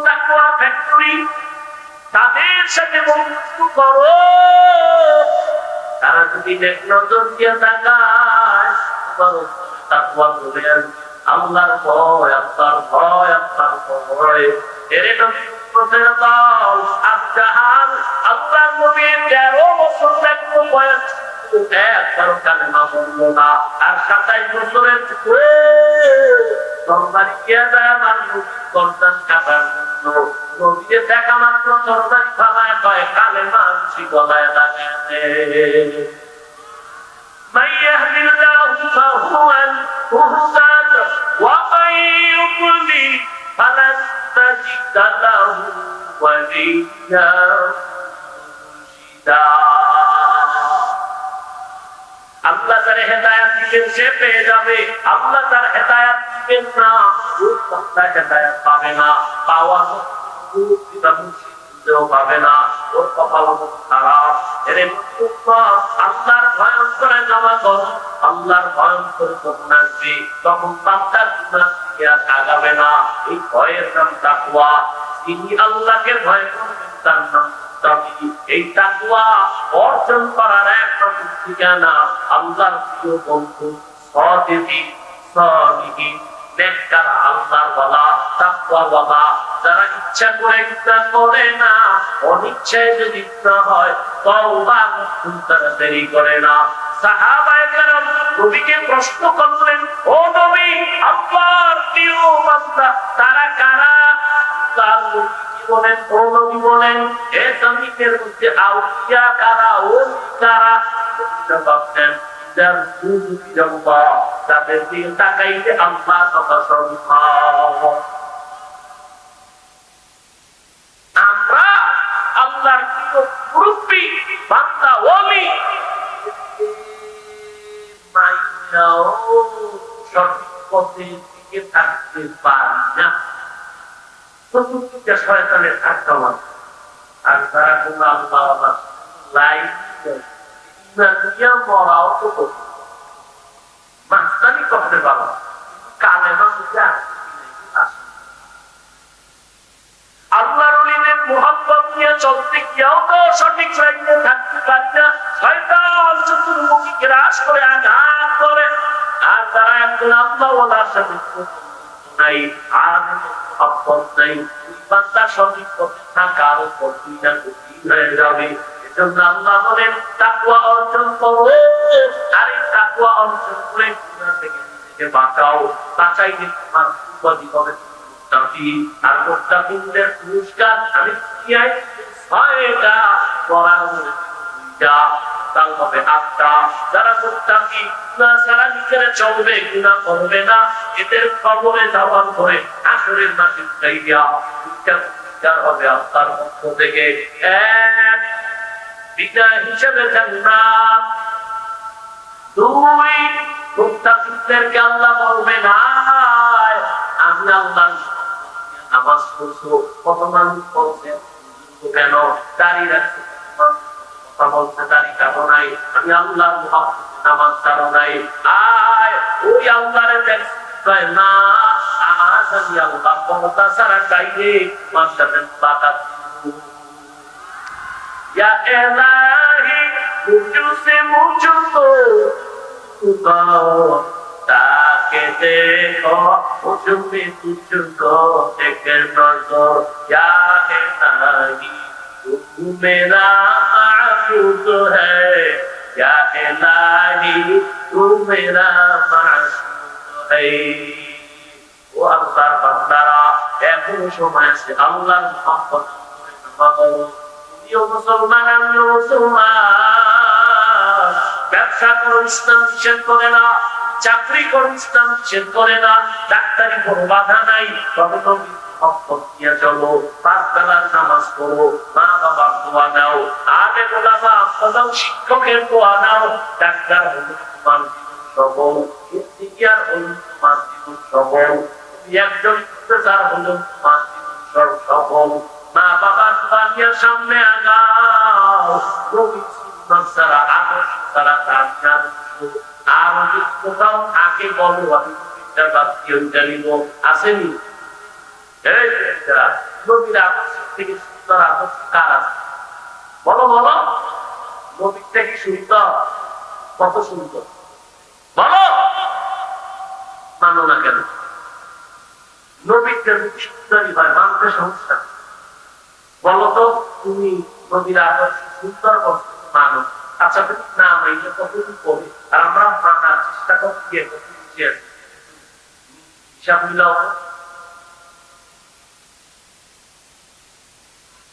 তাকওয়া ফ্যাক্টরি, তাদের সাথে বন্ধুত্ব করো। তারা যদি এক নজর দিয়ে তাকায়, তাকওয়া বলে আল্লাহর ভয়, আল্লাহর ভয়, আল্লাহর ভয়। এর নবী প্রফেসর আবজাহাল আল্লাহর নবীর 13 বছর দেখো বয়স, একবার কালেমা বলল না, আর 27 বছরের তরবারি দিয়ে দেয় আমার নবীর গর্দান কাটার জন্য। নবীকে দেখা মাত্র তরবারি ফালায় পায়, কালেমা আনছি গলায় লাগাতে। من يهد الله فهو المهتد ومن يضلل فلن تجد له وليا مرشدا। আল্লাহ তার হেদায়েত দিবেন, সে পেয়ে যাবে। আল্লাহ তার হেদায়েত দিবেন না, ওই হেদায়েত পাবে না। পাওয়া পাবে না, ওর কপাল খারাপ। আল্লাহর ভয়ঙ্কর নামা কর, আল্লাহর ভয়ঙ্কর করুণা আসবে, তখন বান্দার গুনাহ থেকে আর আগাবে না। এই ভয়ের নাম তাকওয়া। তিনি আল্লাহকে ভয় করবেন, তার নাম তাকওয়া। এই তাকওয়া অর্জন করার একমাত্র ঠিকানা আল্লাহর প্রিয় বন্ধু সাদিক সালিহিন নেককার আল্লাহর ওয়ালা তাকওয়া ওয়ালা। যারা ইচ্ছা করে গুনাহ করে না, অনিচ্ছায় যদি গুনাহ হয় তওবা করতে দেরি করে না। সাহাবায়ে কেরাম নবীকে প্রশ্ন করলেন, ও নবী, আল্লাহর প্রিয় বান্দা তারা কারা? আল্লাহর নবী বলেন, ও নবী বলেন, এ জমিনের মধ্যে আউলিয়া কারা, ওলি কারা? জবাব দেন, যার সুজুকি জবা, যাদের দিকে তাকাইলে আল্লাহর কথা সম্ভব। আমরা আল্লাহর প্রিয় মুরব্বি বান্দা ওলি মাইনাও সঠিক পথে দিকে থাকতে পারি না। চতুর্দিকে শয়তানের আক্রমণ। আর তারা কোন আল্লাহ লাইফ মরাও তো মাস্তানি করতে পারো, কালেমা বুঝে আল্লাহর ওলিদের মুহাব্বত নিয়ে চলতে গিয়েও তো সঠিক লাইনে থাকতে পারি না। শয়তান চতুর্মুখী গ্রাস করে আঘাত করে। আর তারা একজন আল্লাহ ওয়ালার সাথে নাই, আর মুহাব্বত নাই, বান্দা সঠিক পথে থাকার উপর দুইটা কঠিন হয়ে যাবে। এজন্য আল্লাহ বলেন তাকওয়া অর্জন করো, আর এই তাকওয়া অর্জন করে গুনাহ থেকে নিজেকে বাঁচাও। বাঁচাইলে তোমার উপাধি হবে মুত্তাকি। আর মুত্তাকিদের পুরস্কার আমি দুনিয়ায় 6টা, পড়ার মধ্যে 2টা, তাল হবে 8টা। যারা মুত্তাকি গুনাহ ছাড়া নিজেরা চলবে, গুনাহ করবে না, এদের কবরে যাওয়ার পরে আখিরের মাঠে যাইয়া 2টা পুরস্কার হবে আল্লাহর পক্ষ থেকে। এক, বিদায় হিসেবে জান্নাত। 2, মুত্তাকিদেরকে আল্লাহ বলবে না, আমি আল্লাহর নামাজ পড়ছো, কত মানুষ বলছে কেন দাঁড়িয়ে রাখছে, কথা বলছে দাঁড়িয়ে কাটো নাই, আমি আল্লাহর মুহাব্বতে নামাজ ছাড়ো নাই। আয় ওই আল্লাহরে দেখতে না, আজ আমি আল্লাহ ক্ষমতা ছাড়া চাইলে তোমার সাথে মুলাকাত। या इलाही मुझसे मुझको उठाओ, ताकि देखो मुझ में तुझको एक नजर। या इलाही तू मेरा माबूद है, या इलाही तू मेरा मासूद है। ও আল্লাহর বান্দারা, এখনো সময় আছে আল্লাহর মুহাব্বত করে নামাজ পড়ো। মুসলমান, আমিও মুসলমান। ব্যবসা করো, ইসলাম নিষেধ করে না। চাকরি করো, ইসলাম নিষেধ করে না। ডাক্তারি করো, বাধা নাই। তবে তো মুহাব্বত নিয়ে চলো। 5 বেলার নামাজ পড়ো, মা বাবার দোয়া নাও, আলেম ওলামা প্রধান শিক্ষকের দোয়া নাও। ডাক্তার হলো তোমার জীবন সফল, ইঞ্জিনিয়ার হলো তোমার জীবন সফল, তুমি একজন প্রফেসর হলো তোমার জীবন সফল। মা বাবার দুনিয়ার সামনে আগাও, নবী সুন্নাত ছাড়া, আদর্শ ছাড়া কাজ। আর যদি কোথাও থাকে বলো, আমি এটা বাদ দিয়ে জানিব, আসেনি এই যারা নবীর আদর্শ থেকে সুন্দর আদর্শ কার আছে? বলো বলো, নবীর থেকে সুন্দর কত সুন্দর বলো, মানো না কেন? নবীরটা যদি সুন্দরই হয় মানতে সমস্যা। বলো তো তুমি নবীর আদর্শ সুন্দর করতে মানো, আচ্ছা তুমি না মাইলে কতদিন করবে? আর আমরা মানার চেষ্টা করছি হিসাব মিলাও।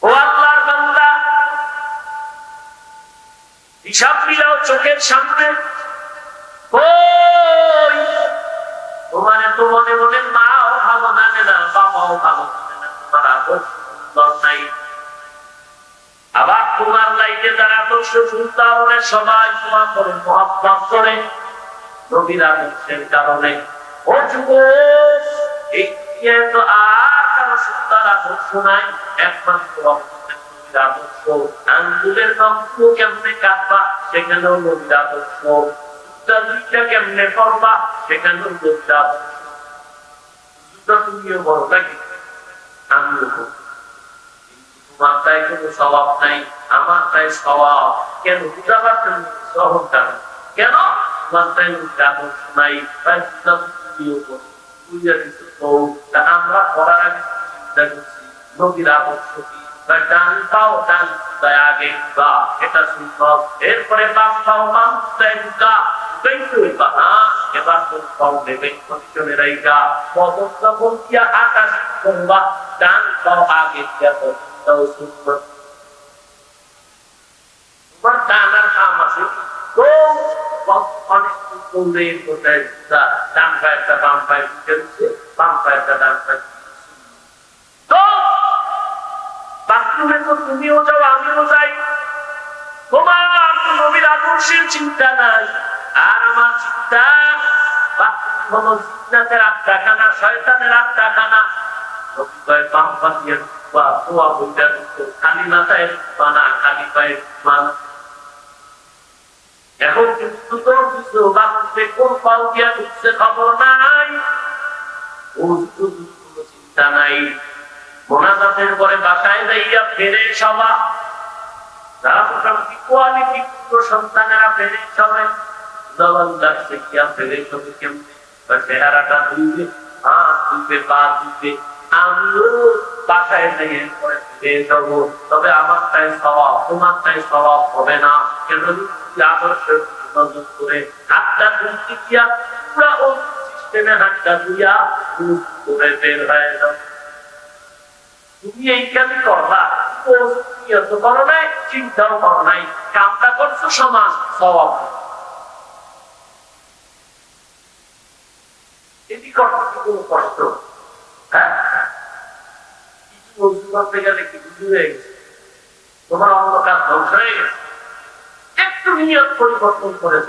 ও আল্লাহর বান্দা, হিসাব মিলাও চোখের সামনে। ওই তোমার এত মনে মনে মাও ভালো জানে না, বাবাও ভালো জানে না তোমার আদর্শ সুন্দর নাই। আবার তোমার লাইফে যারা আদর্শ সুন্দর হলে সবাই তোমার করে মহব্বত করে নবীর আদর্শের কারণে। ও যুবক, এই দুনিয়ায় তো আর কারো সুন্দর আদর্শ নাই, একমাত্র নবীর আদর্শ। আঙ্গুলের নখগুলো কেমনে কাটবা সেখানেও নবীর আদর্শ, দুইটা কেমনে করবা সেখানেও নবীর আদর্শ। দুটো তুমিও বড় নাকি আমিও করবো, তোমার তাই কোনো স্বভাব নাই, আমার তাই স্বভাব। কেন বুঝাবার জন্য সহজটা কেন? তোমার তাই আদর্শ নাই, তাই তুমিও করো। আমরা করার আগে চিন্তা করছি নবীর আদর্শ কি, ডান পাও ডান আগে বা এটা সুন্দর, এরপরে বাম পাও বাম ঢুকা এবার তোর পাও নেবে পজিশনে রাইখা কদম যখন দিয়া হাঁটা করবা, ডান পাও আগে দিয়া তোমার ডান আর বাম আছে তো অনেক ডান পায়েরটা বাম পায়ে ঢুকে দিচ্ছে, বাম পায়েরটা ডান পায়ে। তো বাথরুমে তো তুমিও যাও আমিও যাই, তোমার নবীর আদর্শের চিন্তা নাই আর আমার চিন্তা হলো জিন্নাতের আড্ডাখানা, শয়তানের আড্ডাখানা। বাম পা দিয়ে খালি মাথায় বানা, খালি পায়ে বানা। এখন কিন্তু তোর কিছু বাথরুমে কোন পাও দিয়া ঢুকছে খবর নাই, কোনো চিন্তা নাই। মোনাজাতের পরে বাসায় যাইয়া ফেরে সবা, যারা মোটামুটি কোয়ালিটি সন্তানেরা ফেরে সবাই জবান লাগছে কিয়া ফেরে সবে কেমনে চেহারাটা ধুইবে, হাত ধুইবে, পা ধুইবে। আমিও বাসায় যাইয়ে পরে ফেরে যাবো, তবে আমার তাই স্বভাব, তোমার তাই স্বভাব হবে না। কেন আদর্শ নজর করে হাতটা ধুইতে গিয়া পুরা ও সিস্টেমে হাতটা ধুইয়া করে বের হয়ে যাও। তুমি এইখানে করবা, করো নাই, চিন্তাও করো নাই, কামটা করছো সমান স্বভাব। এটি করতে কোনো কষ্ট? হ্যাঁ, কিছু বস্তু করতে গেলে কি বুঝে হয়ে গেছে, তোমার অন্য কাজ ধ্বংস হয়ে গেছে। একটু নিয়ত পরিবর্তন করেছ,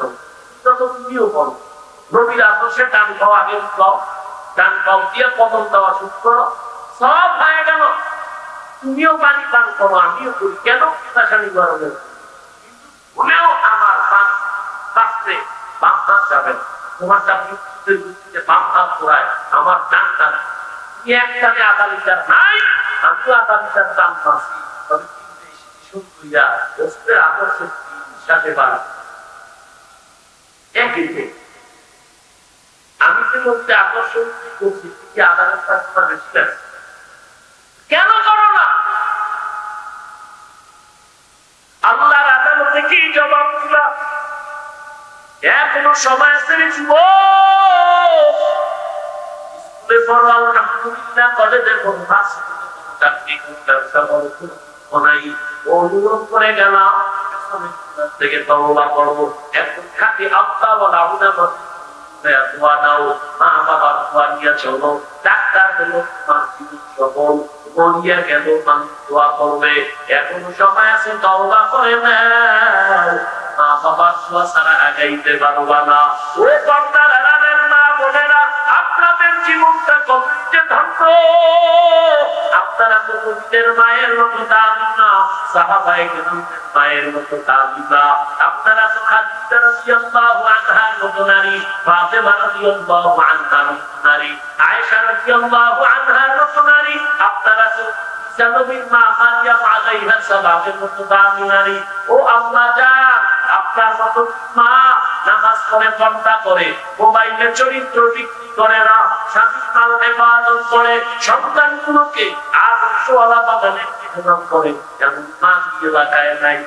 যত তুমিও করো নবীর আদর্শে ডান পাও আগে দাও, ডান পাও দিয়ে কদম দেওয়া শুরু করো, সব হয়ে গেল। তুমিও পানি পান করো, আমিও করি, কেন পিপাসানি গরমে? কিন্তু ভুলেও আমার পাত্রে বাম হাত যাবে, তোমার বাম হাত ঘোরায়, আমার ডান হাত একসাথে আধা লিটার নাই, আমিও আধা লিটার দাম পাচ্ছি, তবে ওষুধের আদর্শের সাথে পারে একই। আমি যে বলতে আদর্শ করছি কি আদালত বেশি আছে, কেন করো না? আল্লাহর আদালতে কি জবাব দিলা? এখনো সময় আছে, স্কুলে পড়ো আলহামদুলিল্লাহ, কলেজে পড়ো, চাকরি ব্যবসা করো, অনুরোধ করে গেলাম থেকে তওবা করবো। এখন খাঁটি আল্লাহ ওয়ালা উলামা দোয়া দাও, মা বাবার দোয়া নিয়ে চলো, ডাক্তার হলো সফল, মরিয়া গেল মানুষ দোয়া করবে। এখনো সময় আছে, তওবা করে নাও, মা বাবার দোয়া ছাড়া আগাইতে পারবা না। ও পর্দার আড়ালের মা বোনেরা, আপনাদের জীবনটা কত যে ধন্য, আপনারা তো নবীদের মায়ের মতো দামি না, সাহাবায়ে কেরামের মায়ের মতো দামি না, আপনারা তো রাদিয়াল্লাহু আনহার মতো নারী, ফাতেমা রাদিয়াল্লাহু আনহার মতো নারী, আয়েশা রাদিয়াল্লাহু আনহার মতো নারী, আপনারা তো নবীর মা মারিয়াম আলাইহা সালামের মতো দামি নারী। ও আম্মা জান, আপনার মতো মা নামাজ পড়ে, পর্দা করে, মোবাইলে চরিত্র বিক্রি করে না, স্বামীর মাল ইবাদত করে, সন্তানগুলোকে আদর্শওয়ালা বানানোর চেষ্টা করে, যেমন মা এলাকায় নাই।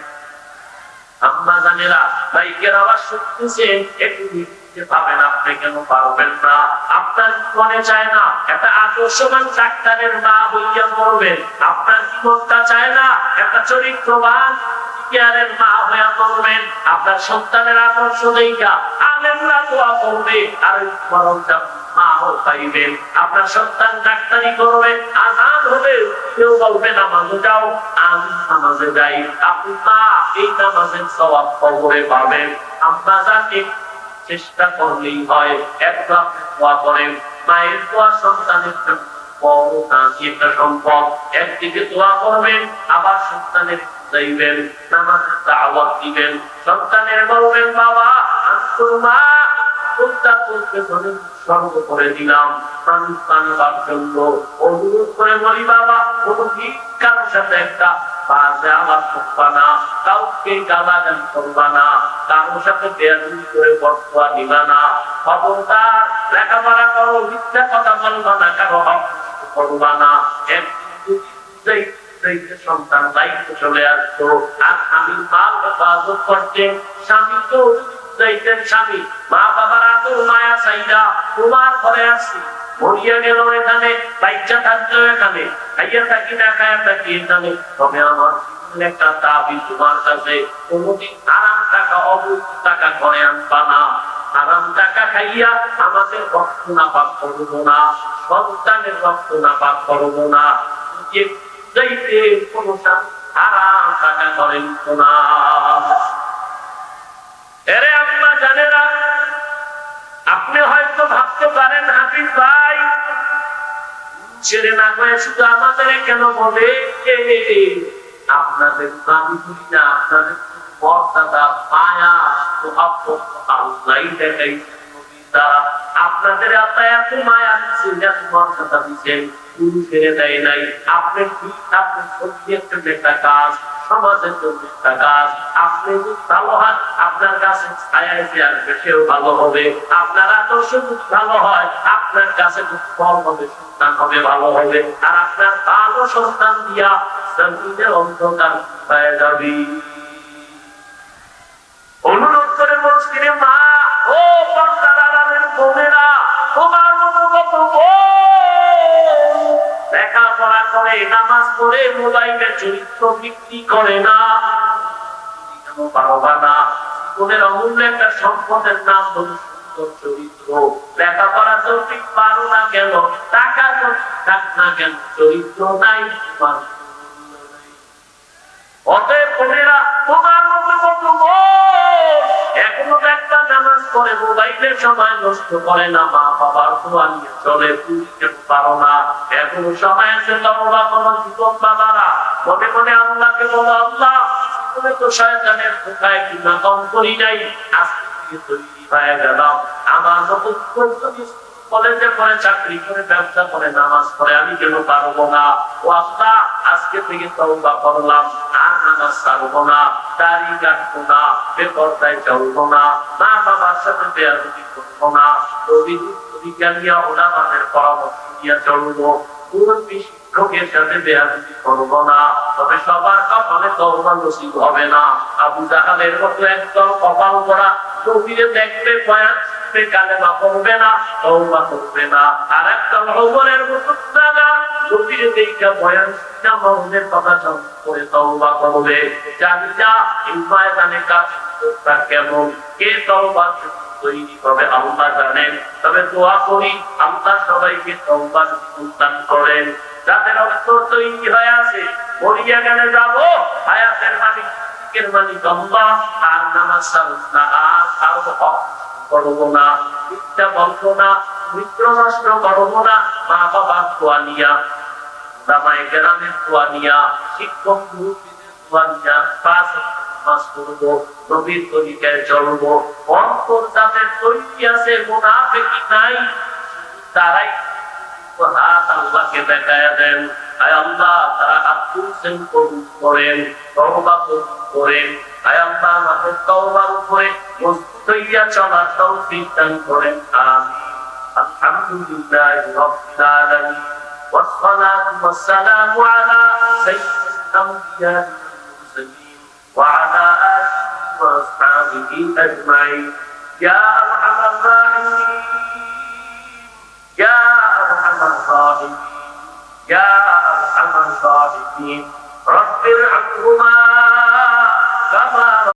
আম্মা জানেরা, বাইকের আওয়াজ শুনতেছেন, একটু ভাবেন আপনি কেন পারবেন না? আপনার মনে চায় না একটা আদর্শবান ডাক্তারের মা হইয়া মরবেন? আপনার কি মনটা চায় না একটা চরিত্রবান কেয়ারের মা হইয়া মরবেন? আপনার সন্তানের আদর্শ দেখা আলেমরা দোয়া করবে, আর মরণটা মা পাইবেন। আপনার সন্তান ডাক্তারি করবে, আজান হবে, কেউ বলবে নামাজে যাও, আমি নামাজে যাই, আপনি মা এই নামাজের সওয়াব কবরে পাবেন। আপনার জানেন চেষ্টা করলেই হয়, একটা দোয়া করেন, মায়ের দোয়া সন্তানের বড় দামি একটা সম্পদ। একদিকে দোয়া করবেন, আবার সন্তানের চাইবেন, নামাজের দাওয়াত দিবেন, সন্তানের বলবেন বাবা আমি তোর মা, সর্ব করে দিলাম মানুষ বানবার জন্য, অনুরোধ করে বলি বাবা কোন কারোর সাথে একটা বাজে আলাপ করবা না, কাউকে গালাগালি করবা না, কারোর সাথে বেয়াদবি করে বর্তয়া দিবা না, খবরদার লেখাপড়া করো, মিথ্যা কথা বলবা না, কারো হক করবা না। সন্তান দায়িত্ব চলে আসতো, আর স্বামীর মাল হেফাজত করতেন, স্বামী তো স্বামী মা বাবার আদর মায়া চাইরা তোমার ঘরে আসছি, মরিয়া গেল এখানে, বাচ্চা থাকলো এখানে, খাইয়া থাকি না খাইয়া থাকি এখানে, তবে আমার একটা দাবি তোমার কাছে, কোনদিন আরাম টাকা অবৈধ টাকা ঘরে আনবা না, আরাম টাকা খাইয়া আমাদের রক্ত নাপাক করবো না, সন্তানের রক্ত নাপাক করবো না, কোনো আরাম টাকা করেন না। এরে আম্মা জানেরা, আপনি হয়তো ভাবতে পারেন হাফিজ ভাই ছেড়ে না করে শুধু আমাদের কেন বলে, আপনাদের দাবি করি না, আপনাদের মর্যাদা মায়া আল্লাহ দেখাইছেন, আপনাদের আল্লাহ এত মায়া দিচ্ছেন, এত মর্যাদা দিচ্ছেন, ছেড়ে দেয় নাই। আপনি একটা কাজ, সমাজের জন্য একটা কাজ, আপনি ভালো হন, আপনার কাছে ছায়ায় আসবে, সেও ভালো হবে, আপনার আদর্শ ভালো হয়, আপনার কাছে ফল হবে, সন্তান হবে, ভালো হবে, আর আপনার ভালো সন্তান দিয়া জমিনের অন্ধকার হয়ে যাবে। অনুরোধ করে মসজিদে মা ও পর্দার আড়ালের বোনেরা, তোমার মতো কত লেখাপড়া করে, নামাজ পড়ে, মোবাইলের চরিত্র বিক্রি করে না, পারবা না। জীবনের অমূল্য একটা সম্পদের নাম হল সুন্দর চরিত্র। লেখাপড়া যদি পারো না কেন, টাকা যদি থাক না কেন, চরিত্র নাই, অতএব বোনেরা, তোমার মতো কত এখনো একটা নামাজ পড়ে মোবাইলের সময় নষ্ট করে না, মা বাবার দোয়া নিয়ে চলে, পুলিশে পারো না, এখনো সময় আছে তওবা করো। জীবন বাবারা মনে মনে আল্লাহকে বলো, আল্লাহ জীবনে তো শয়তানের ধোঁকায় কিনা কম করি নাই, আজকে তৈরি হয়ে গেলাম, আমার মতো কলেজে পড়ে, চাকরি করে, ব্যবসা করে, নামাজ পড়ে, আমি কেন পারবো না? ও আল্লাহ আজকে থেকে তওবা করলাম, আর নামাজ ছাড়বো না, দাড়ি কাটবো না, বেপরদায় চলবো না, মা বাবার সাথে বেয়াদবি করবো না, বিজ্ঞানীরা ওলামাদের পরামর্শ দিয়ে চলবো, মুরব্বী শিক্ষকের সাথে বেয়াদবি করবো না। তবে সবার কপালে তওবা নসিব হবে না। আবু জাহালের মতো একদম কপাল করা নবীরে দেখবে, বয়ান কালেমা পড়বে না, তওবা করবে না, আর একটা ওমরের মতো জায়গা নবীরে দেখা বয়ান শুনে মনের কথা করে তওবা করবে। জানি না এই ময়দানে কাজটা কেমন, কে তওবা তৈরি হবে আল্লাহ জানেন। তবে দোয়া করি আল্লাহ সবাইকে তওবার দান করেন, যাদের অন্তর তৈরি হয়ে আছে, মরিয়া গেলে যাবো, হায়াতের মালিকের মালিক আল্লাহ, আর নামাজ ছাড়ব না, আর কারো হক করবো না, মিথ্যা বলবো না, মিত্র নষ্ট করবো না, মা বাবার দোয়া নিয়া, ওলামায়ে কেরামের দোয়া নিয়া, শিক্ষক মুরব্বিদের দোয়া নিয়া, পাঁচ নামাজ পড়বো, নবীর তরিকায় চলবো। অন্তর যাদের তৈরি আছে, মুনাফিকি নাই, তারাই হাত আল্লাহকে দেখায়া দেন। আয় আল্লাহ, তারা হাত তুলছেন, কবুল করেন, তওবা কবুল করেন। আয় আল্লাহ, আমাদের তওবার উপরে মজবুত হইয়া চলার তৌফিক দান করেন। আমিন। আলহামদুলিল্লাহি রাব্বিল আলামিন, ওয়াসসালাতু ওয়াসসালামু আলা সাইয়্যিদিল আমবিয়া ওয়াল মুরসালিন ওয়া আলা আলিহি ওয়া আসহাবিহি আজমাইন। ইয়া আরহামার রাহিমিন, ইয়া আরহামার রাহিমিন, ইয়া আরহামার রাহিমিন। রব্বিরহামহুমা কামা